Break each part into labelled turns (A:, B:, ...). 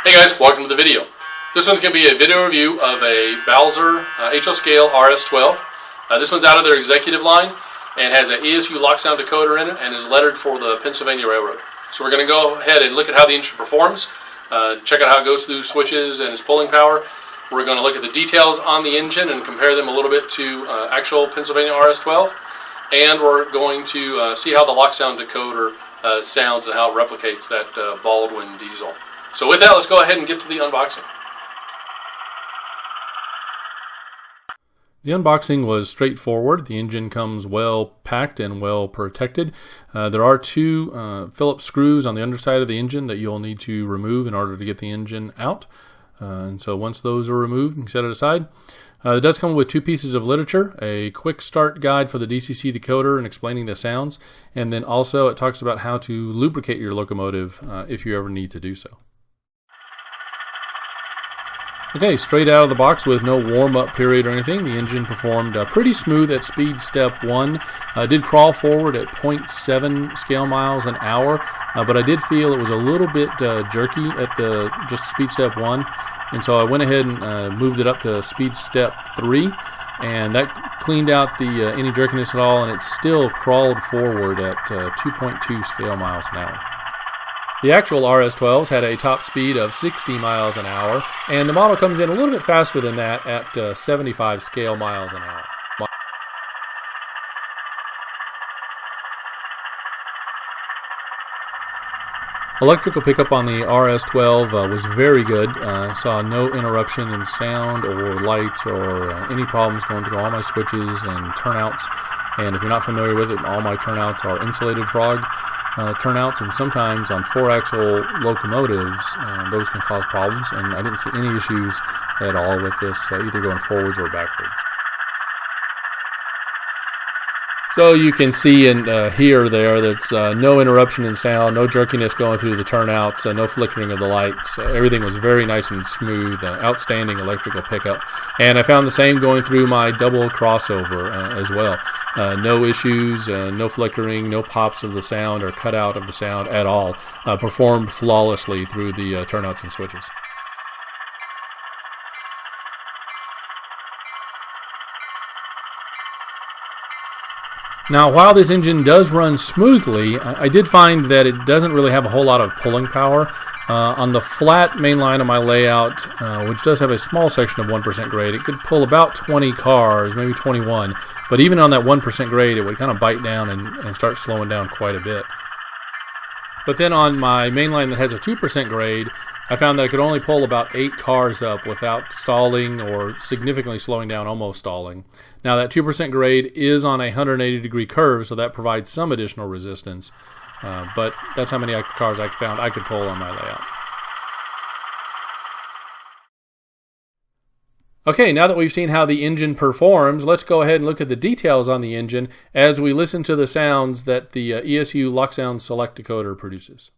A: Hey guys, welcome to the video. This one's going to be a video review of a Boswer HL scale RS-12. This one's out of their executive line and has an ESU LokSound decoder in it and is lettered for the Pennsylvania Railroad. So we're going to go ahead and look at how the engine performs, check out how it goes through switches and its pulling power. We're going to look at the details on the engine and compare them a little bit to actual Pennsylvania RS-12. And we're going to see how the LokSound decoder sounds and how it replicates that Baldwin diesel. So with that, let's go ahead and get to the unboxing.
B: The unboxing was straightforward. The engine comes well packed and well protected. There are two Phillips screws on the underside of the engine that you'll need to remove in order to get the engine out. And so once those are removed, you can set it aside. It does come with two pieces of literature, a quick start guide for the DCC decoder and explaining the sounds, and then also it talks about how to lubricate your locomotive if you ever need to do so. Okay, straight out of the box with no warm-up period or anything, the engine performed pretty smooth at speed step 1. Did crawl forward at 0.7 scale miles an hour, but I did feel it was a little bit jerky at the just speed step 1, and so I went ahead and moved it up to speed step 3, and that cleaned out the any jerkiness at all, and it still crawled forward at 2.2 scale miles an hour. The actual RS-12s had a top speed of 60 miles an hour, and the model comes in a little bit faster than that at 75 scale miles an hour. Electrical pickup on the RS-12 was very good. Saw no interruption in sound or lights or any problems going through all my switches and turnouts. And if you're not familiar with it, all my turnouts are insulated frog turnouts, and sometimes on 4-axle locomotives those can cause problems, and I didn't see any issues at all with this, either going forwards or backwards. So you can see and hear there that's no interruption in sound, no jerkiness going through the turnouts, no flickering of the lights. Everything was very nice and smooth, outstanding electrical pickup. And I found the same going through my double crossover as well. No issues, no flickering, no pops of the sound or cutout of the sound at all. Performed flawlessly through the turnouts and switches. Now, while this engine does run smoothly, I did find that it doesn't really have a whole lot of pulling power. On the flat main line of my layout, which does have a small section of 1% grade, it could pull about 20 cars, maybe 21. But even on that 1% grade, it would kind of bite down and start slowing down quite a bit. But then on my main line that has a 2% grade, I found that I could only pull about 8 cars up without stalling or significantly slowing down, almost stalling. Now that 2% grade is on a 180-degree curve, so that provides some additional resistance. But that's how many cars I found I could pull on my layout. Okay, now that we've seen how the engine performs, let's go ahead and look at the details on the engine as we listen to the sounds that the ESU LokSound Select decoder produces.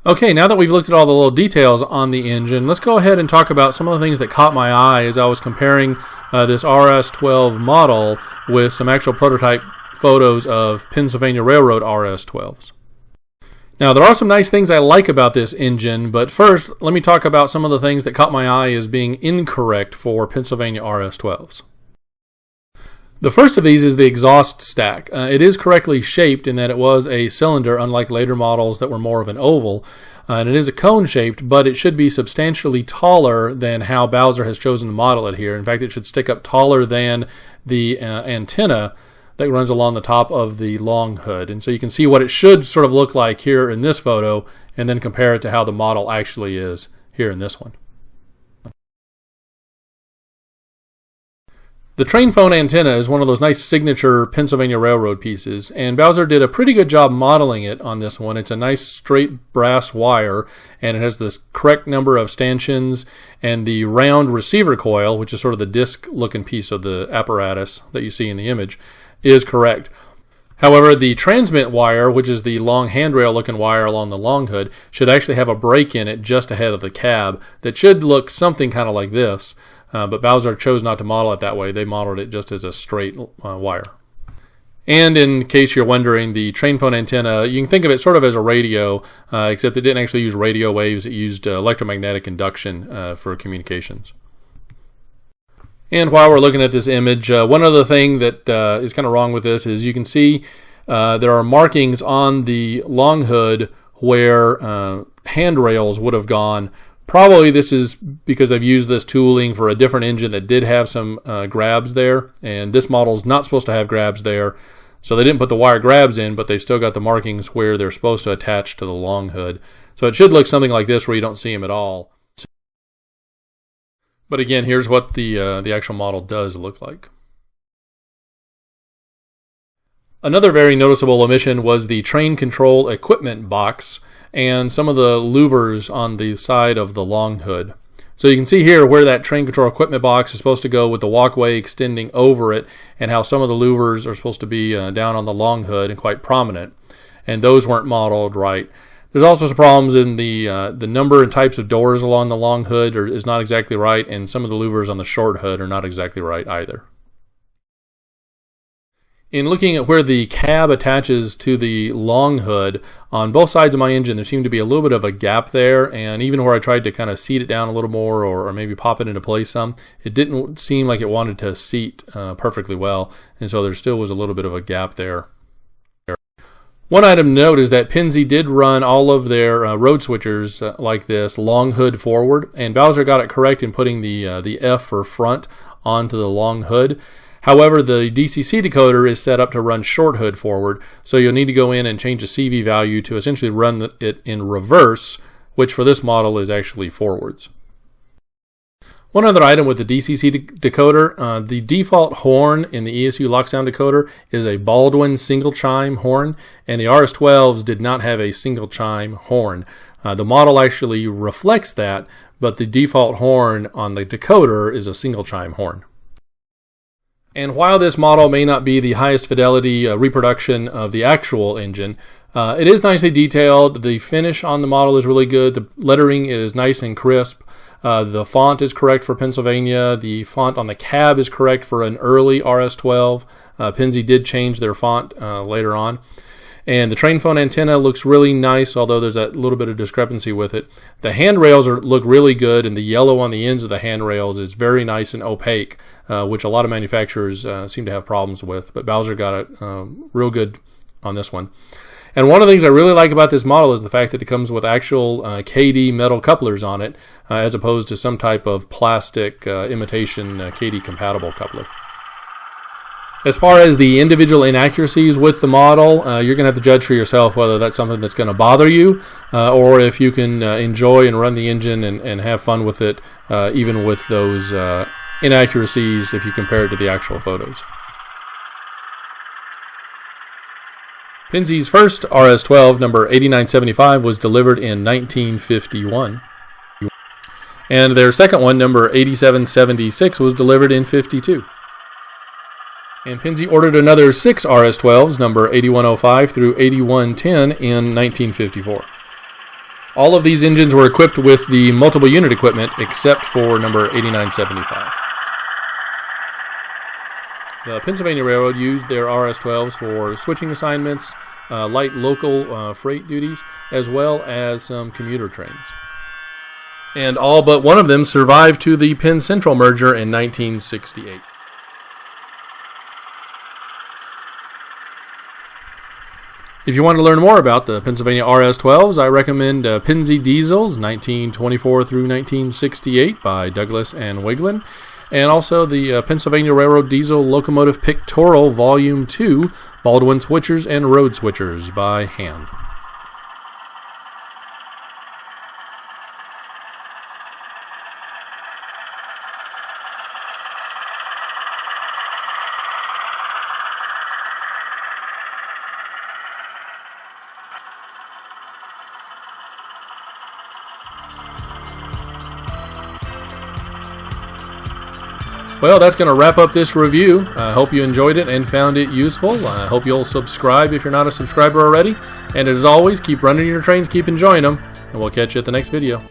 B: Okay, now that we've looked at all the little details on the engine, let's go ahead and talk about some of the things that caught my eye as I was comparing this RS-12 model with some actual prototype photos of Pennsylvania Railroad RS-12s. Now, there are some nice things I like about this engine, but first, let me talk about some of the things that caught my eye as being incorrect for Pennsylvania RS-12s. The first of these is the exhaust stack. It is correctly shaped in that it was a cylinder, unlike later models that were more of an oval. And it is a cone-shaped, but it should be substantially taller than how Boswer has chosen to model it here. In fact, it should stick up taller than the antenna that runs along the top of the long hood. And so you can see what it should sort of look like here in this photo, and then compare it to how the model actually is here in this one. The train phone antenna is one of those nice signature Pennsylvania Railroad pieces, and Boswer did a pretty good job modeling it on this one. It's a nice straight brass wire, and it has the correct number of stanchions, and the round receiver coil, which is sort of the disc-looking piece of the apparatus that you see in the image, is correct. However, the transmit wire, which is the long handrail-looking wire along the long hood, should actually have a break in it just ahead of the cab that should look something kind of like this. But Boswer chose not to model it that way. They modeled it just as a straight wire. And in case you're wondering, the train phone antenna, you can think of it sort of as a radio, except it didn't actually use radio waves. It used electromagnetic induction for communications. And while we're looking at this image, one other thing that is kind of wrong with this is you can see there are markings on the long hood where handrails would have gone. Probably this is because they've used this tooling for a different engine that did have some grabs there, and this model's not supposed to have grabs there, so they didn't put the wire grabs in, but they've still got the markings where they're supposed to attach to the long hood. So it should look something like this where you don't see them at all. But again, here's what the actual model does look like. Another very noticeable omission was the train control equipment box and some of the louvers on the side of the long hood. So you can see here where that train control equipment box is supposed to go with the walkway extending over it, and how some of the louvers are supposed to be down on the long hood and quite prominent, and those weren't modeled right. There's also some problems in the number and types of doors along the long hood is not exactly right, and some of the louvers on the short hood are not exactly right either. In looking at where the cab attaches to the long hood, on both sides of my engine there seemed to be a little bit of a gap there, and even where I tried to kind of seat it down a little more or maybe pop it into place some, it didn't seem like it wanted to seat perfectly well, and so there still was a little bit of a gap there. One item to note is that Pennsy did run all of their road switchers like this, long hood forward, and Boswer got it correct in putting the F for front onto the long hood. However, the DCC decoder is set up to run short hood forward, so you'll need to go in and change the CV value to essentially run it in reverse, which for this model is actually forwards. One other item with the DCC decoder, the default horn in the ESU LokSound decoder is a Baldwin single chime horn, and the RS-12s did not have a single chime horn. The model actually reflects that, but the default horn on the decoder is a single chime horn. And while this model may not be the highest fidelity reproduction of the actual engine, it is nicely detailed. The finish on the model is really good. The lettering is nice and crisp. The font is correct for Pennsylvania. The font on the cab is correct for an early RS-12. Pennsy did change their font later on. And the train phone antenna looks really nice, although there's that little bit of discrepancy with it. The handrails look really good, and the yellow on the ends of the handrails is very nice and opaque, which a lot of manufacturers seem to have problems with. But Boswer got it real good on this one. And one of the things I really like about this model is the fact that it comes with actual KD metal couplers on it, as opposed to some type of plastic imitation KD compatible coupler. As far as the individual inaccuracies with the model, you're going to have to judge for yourself whether that's something that's going to bother you, or if you can enjoy and run the engine and have fun with it, even with those inaccuracies if you compare it to the actual photos. Pensy's first RS-12, number 8975, was delivered in 1951. And their second one, number 8776, was delivered in 52. And Pennsy ordered another 6 RS-12s, number 8105 through 8110, in 1954. All of these engines were equipped with the multiple unit equipment except for number 8975. The Pennsylvania Railroad used their RS-12s for switching assignments, light local freight duties, as well as some commuter trains. And all but one of them survived to the Penn Central merger in 1968. If you want to learn more about the Pennsylvania RS-12s, I recommend Pennsy Diesels 1924 through 1968 by Douglas and Wiglin, and also the Pennsylvania Railroad Diesel Locomotive Pictorial Volume 2, Baldwin Switchers and Road Switchers by hand. Well, that's going to wrap up this review. I hope you enjoyed it and found it useful. I hope you'll subscribe if you're not a subscriber already. And as always, keep running your trains, keep enjoying them, and we'll catch you at the next video.